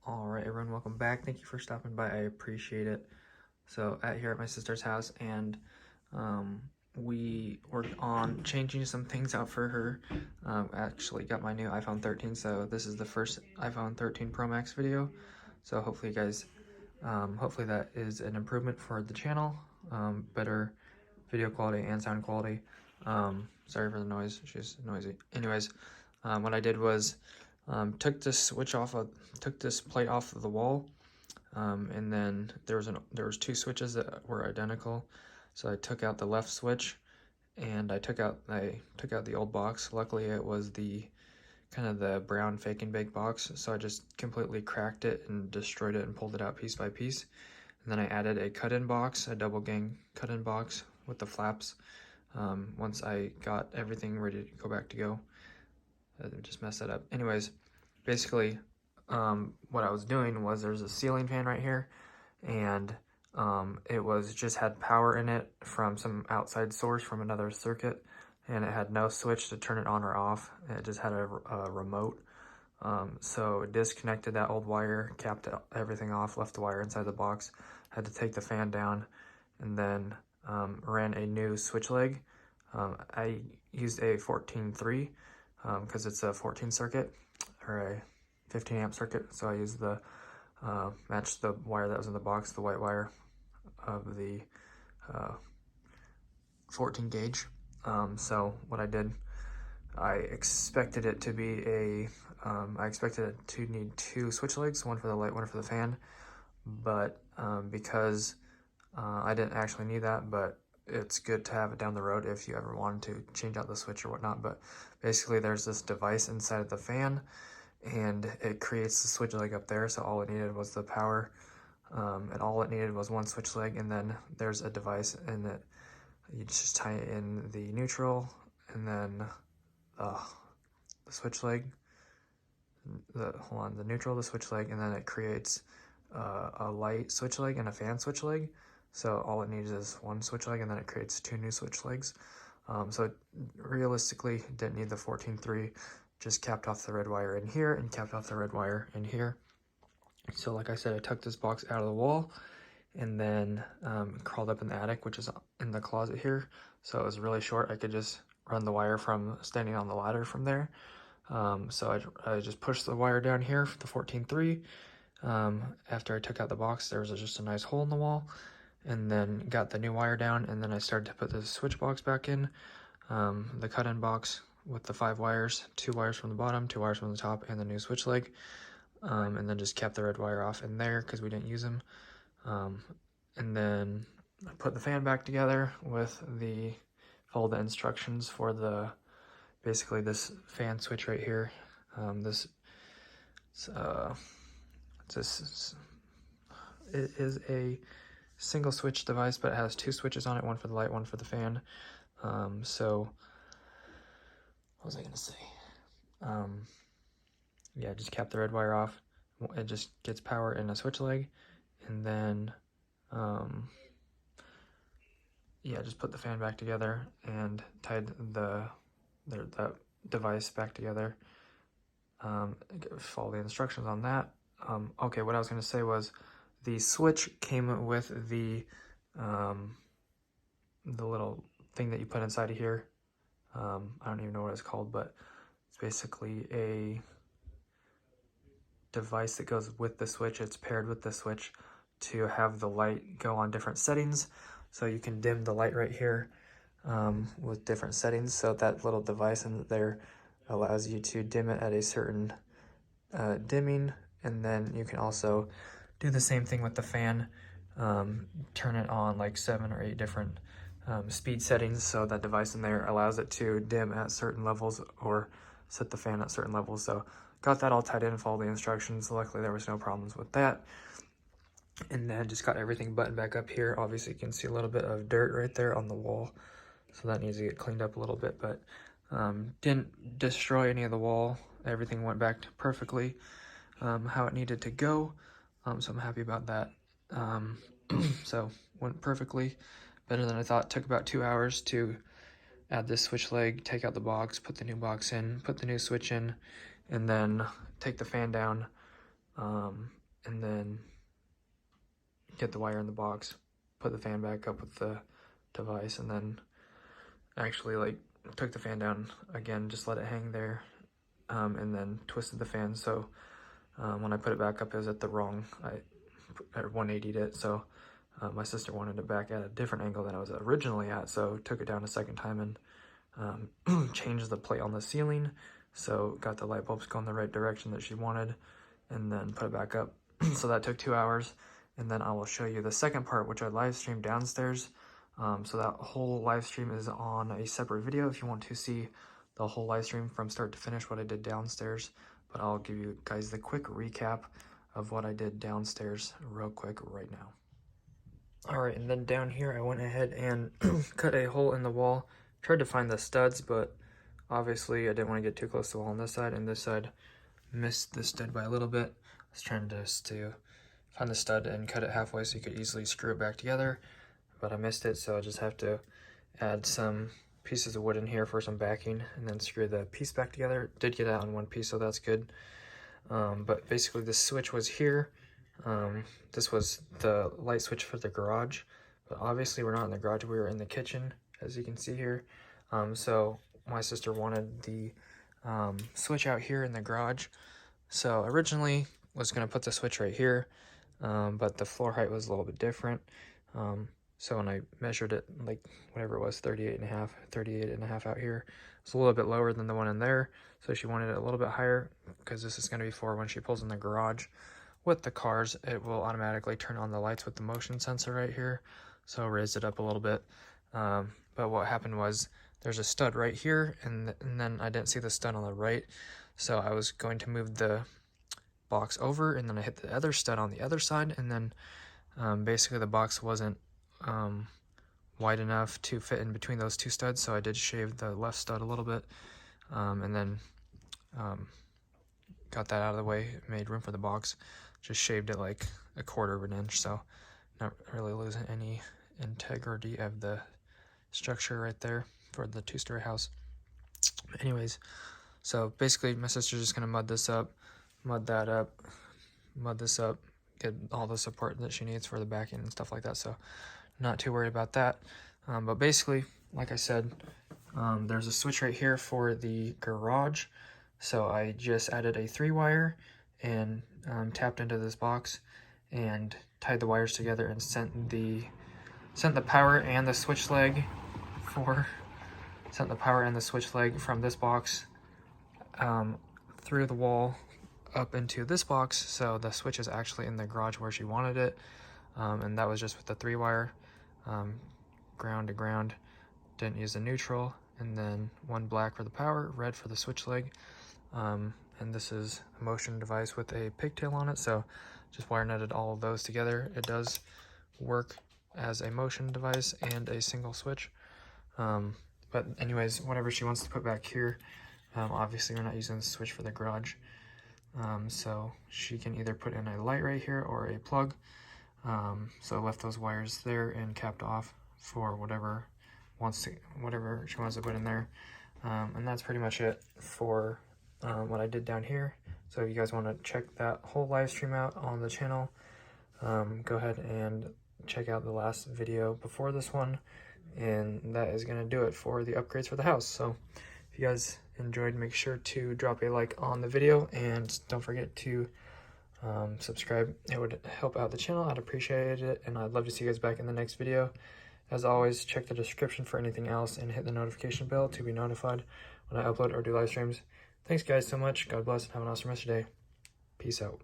All right, everyone, welcome back. Thank you for stopping by. I appreciate it. So, here at my sister's house, and we worked on changing some things out for her. Actually, got my new iPhone 13, so this is the first iPhone 13 Pro Max video. So, hopefully, you guys, hopefully, that is an improvement for the channel. Better video quality and sound quality. Sorry for the noise, she's noisy. Anyways, what I did was took this plate off of the wall, and then there was two switches that were identical. So I took out the left switch, and I took out the old box. Luckily, it was the kind of the brown fake and bake box, so I just completely cracked it and destroyed it and pulled it out piece by piece. And then I added a cut-in box, a double gang cut-in box with the flaps. Once I got everything ready to go back to go, I just messed that up. Anyways, basically, what I was doing was there's a ceiling fan right here, and it was just had power in it from some outside source from another circuit, and it had no switch to turn it on or off. It just had a remote. So disconnected that old wire, capped everything off, left the wire inside the box, had to take the fan down, and then ran a new switch leg. I used a 14.3 because it's a 14 circuit or a 15 amp circuit, so I used the matched the wire that was in the box, the white wire of the 14 gauge. So what I did, I expected it to be I expected it to need two switch legs, one for the light, one for the fan, but because I didn't actually need that, but it's good to have it down the road if you ever wanted to change out the switch or whatnot. But basically there's this device inside of the fan, and it creates the switch leg up there, so all it needed was the power, and all it needed was one switch leg, and then there's a device in it. You just tie it in the neutral, and then the switch leg, the neutral, the switch leg, and then it creates a light switch leg and a fan switch leg. So all it needs is one switch leg, and then it creates two new switch legs. So realistically, didn't need the 14.3, just capped off the red wire in here and capped off the red wire in here. So like I said, I took this box out of the wall, and then crawled up in the attic, which is in the closet here. So it was really short. I could just run the wire from standing on the ladder from there. So I just pushed the wire down here for the 14.3. After I took out the box, there was just a nice hole in the wall, and then got the new wire down, and then I started to put the switch box back in, the cut-in box with the 5 wires, 2 wires from the bottom, 2 wires from the top, and the new switch leg, and then just kept the red wire off in there because we didn't use them. And then I put the fan back together with all the instructions for basically this fan switch right here. It is a single switch device, but it has 2 switches on it, one for the light, one for the fan. So what was I gonna say? Yeah, just cap the red wire off. It just gets power in a switch leg, and then yeah, just put the fan back together and tied that device back together. Follow the instructions on that. Okay, what I was gonna say was the switch came with the little thing that you put inside of here. I don't even know what it's called, but it's basically a device that goes with the switch. It's paired with the switch to have the light go on different settings. So you can dim the light right here with different settings. So that little device in there allows you to dim it at a certain dimming, and then you can also do the same thing with the fan. Turn it on like 7 or 8 different speed settings, so that device in there allows it to dim at certain levels or set the fan at certain levels. So got that all tied in and followed the instructions. Luckily there was no problems with that. And then just got everything buttoned back up here. Obviously you can see a little bit of dirt right there on the wall, so that needs to get cleaned up a little bit, but didn't destroy any of the wall. Everything went back to perfectly how it needed to go. So I'm happy about that. So went perfectly, better than I thought. Took about 2 hours to add this switch leg, take out the box, put the new box in, put the new switch in, and then take the fan down, and then get the wire in the box, put the fan back up with the device, and then actually like took the fan down again, just let it hang there, and then twisted the fan. So when I put it back up, it was at the wrong, I 180'd it. So my sister wanted it back at a different angle than I was originally at, so took it down a second time and changed the plate on the ceiling. So got the light bulbs going the right direction that she wanted, and then put it back up. So that took 2 hours. And then I will show you the second part, which I live streamed downstairs. So that whole live stream is on a separate video if you want to see the whole live stream from start to finish, what I did downstairs. But I'll give you guys the quick recap of what I did downstairs real quick right now. Alright, and then down here I went ahead and cut a hole in the wall. Tried to find the studs, but obviously I didn't want to get too close to the wall on this side, and this side missed the stud by a little bit. I was trying just to find the stud and cut it halfway so you could easily screw it back together, but I missed it, so I just have to add some pieces of wood in here for some backing and then screw the piece back together. It did get out in one piece, so that's good. But basically the switch was here. This was the light switch for the garage, but obviously we're not in the garage, we were in the kitchen, as you can see here. So my sister wanted the switch out here in the garage. So originally was going to put the switch right here, but the floor height was a little bit different. So when I measured it, like whatever it was, 38 and a half out here, it's a little bit lower than the one in there. So she wanted it a little bit higher because this is going to be for when she pulls in the garage. With the cars, it will automatically turn on the lights with the motion sensor right here. So I raised it up a little bit. But what happened was there's a stud right here, and then I didn't see the stud on the right. So I was going to move the box over, and then I hit the other stud on the other side, and then basically the box wasn't wide enough to fit in between those two studs, so I did shave the left stud a little bit, and then got that out of the way, made room for the box, just shaved it like 1/4 of an inch, so not really losing any integrity of the structure right there for the 2-story house. Anyways, so basically my sister's just gonna mud this up, mud that up, mud this up, get all the support that she needs for the backing and stuff like that, so not too worried about that. But basically, like I said, there's a switch right here for the garage, so I just added a 3-wire and tapped into this box and tied the wires together and sent the power and the switch leg from this box through the wall up into this box, so the switch is actually in the garage where she wanted it. And that was just with the 3-wire, ground to ground, didn't use the neutral, and then 1 black for the power, red for the switch leg. And this is a motion device with a pigtail on it, so just wire netted all of those together. It does work as a motion device and a single switch. But anyways, whatever she wants to put back here, obviously we're not using the switch for the garage, so she can either put in a light right here or a plug. So I left those wires there and capped off for whatever she wants to put in there. And that's pretty much it for what I did down here. So if you guys want to check that whole live stream out on the channel, go ahead and check out the last video before this one, and that is going to do it for the upgrades for the house. So if you guys enjoyed, make sure to drop a like on the video, and don't forget to subscribe. It would help out the channel. I'd appreciate it, and I'd love to see you guys back in the next video. As always, check the description for anything else and hit the notification bell to be notified when I upload or do live streams. Thanks guys so much. God bless and have an awesome rest of your day. Peace out.